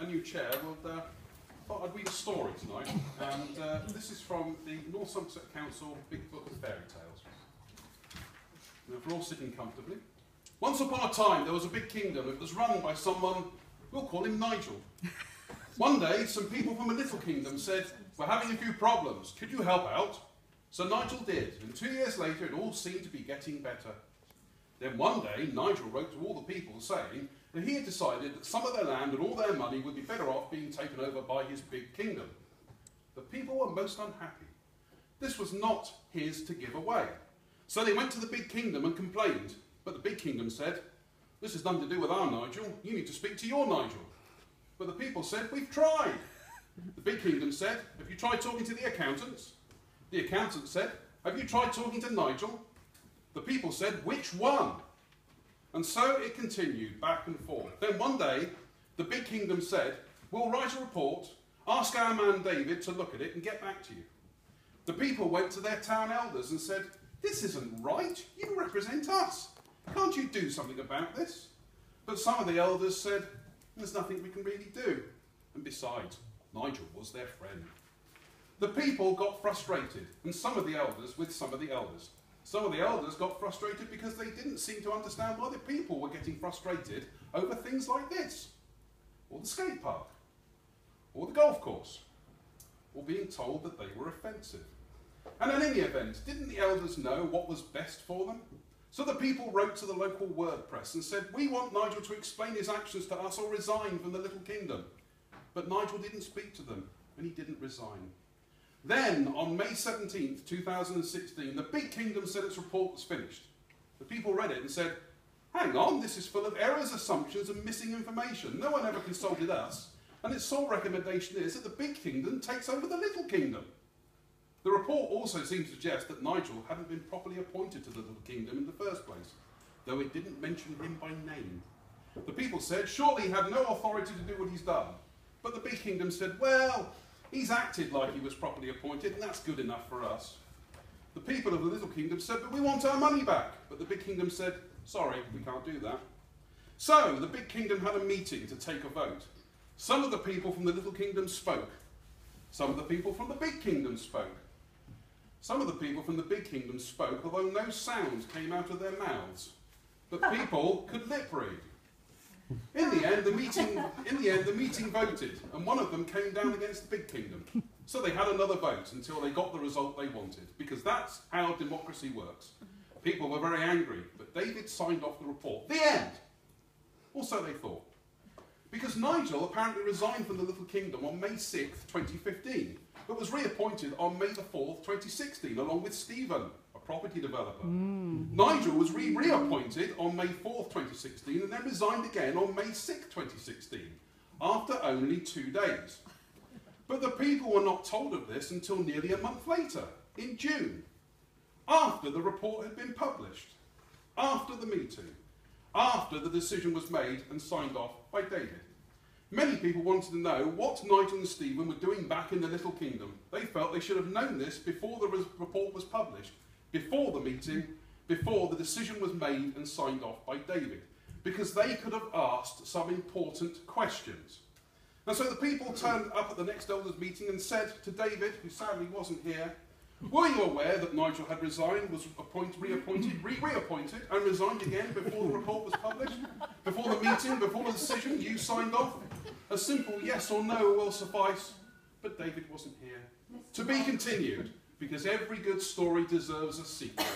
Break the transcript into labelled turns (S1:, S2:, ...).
S1: new chair, I thought I'd read a story tonight. And this is from the North Somerset Council Big Book of Fairy Tales. Now, if we're all sitting comfortably. Once upon a time, there was a big kingdom. It was run by someone, we'll call him Nigel. One day, some people from a little kingdom said, "We're having a few problems. Could you help out?" So Nigel did, and 2 years later, it all seemed to be getting better. Then one day, Nigel wrote to all the people saying that he had decided that some of their land and all their money would be better off being taken over by his big kingdom. The people were most unhappy. This was not his to give away. So they went to the big kingdom and complained. But the big kingdom said, "This has nothing to do with our Nigel. You need to speak to your Nigel." But the people said, "We've tried." The big kingdom said, "Have you tried talking to the accountants?" The accountant said, "Have you tried talking to Nigel?" The people said, "Which one?" And so it continued back and forth. Then one day, the big kingdom said, "We'll write a report, ask our man David to look at it and get back to you." The people went to their town elders and said, "This isn't right. You represent us. Can't you do something about this?" But some of the elders said, "There's nothing we can really do." And besides, Nigel was their friend. The people got frustrated, and some of the elders with some of the elders. Some of the elders got frustrated because they didn't seem to understand why the people were getting frustrated over things like this, or the skate park, or the golf course, or being told that they were offensive. And in any event, didn't the elders know what was best for them? So the people wrote to the local word press and said, "We want Nigel to explain his actions to us or resign from the little kingdom." But Nigel didn't speak to them, and he didn't resign. Then, on May 17th, 2016, the big kingdom said its report was finished. The people read it and said, "Hang on, this is full of errors, assumptions and missing information. No one ever consulted us, and its sole recommendation is that the big kingdom takes over the little kingdom." The report also seemed to suggest that Nigel hadn't been properly appointed to the little kingdom in the first place, though it didn't mention him by name. The people said, "Surely he had no authority to do what he's done." But the big kingdom said, "Well, he's acted like he was properly appointed, and that's good enough for us." The people of the little kingdom said, "But we want our money back." But the big kingdom said, "Sorry, we can't do that." So the big kingdom had a meeting to take a vote. Some of the people from the little kingdom spoke. Some of the people from the big kingdom spoke. Some of the people from the big kingdom spoke, although no sound came out of their mouths. But people could lip read. In the end, the meeting voted, and one of them came down against the big kingdom. So they had another vote until they got the result they wanted, because that's how democracy works. People were very angry, but David signed off the report. The end! Or so they thought. Because Nigel apparently resigned from the little kingdom on May 6th, 2015, but was reappointed on May the 4th, 2016, along with Stephen, a property developer. Nigel was reappointed on May 4th, 2016, and then resigned again on May 6th, 2016, after only 2 days. But the people were not told of this until nearly a month later, in June, after the report had been published, after the meeting, after the decision was made and signed off by David. Many people wanted to know what Nigel and Stephen were doing back in the little kingdom. They felt they should have known this before the report was published, before the meeting, before the decision was made and signed off by David, because they could have asked some important questions. And so the people turned up at the next elders meeting and said to David, who sadly wasn't here, "Were you aware that Nigel had resigned, was reappointed, and resigned again before the report was published? Before the meeting, before the decision you signed off? A simple yes or no will suffice." But David wasn't here. To be continued, because every good story deserves a sequel.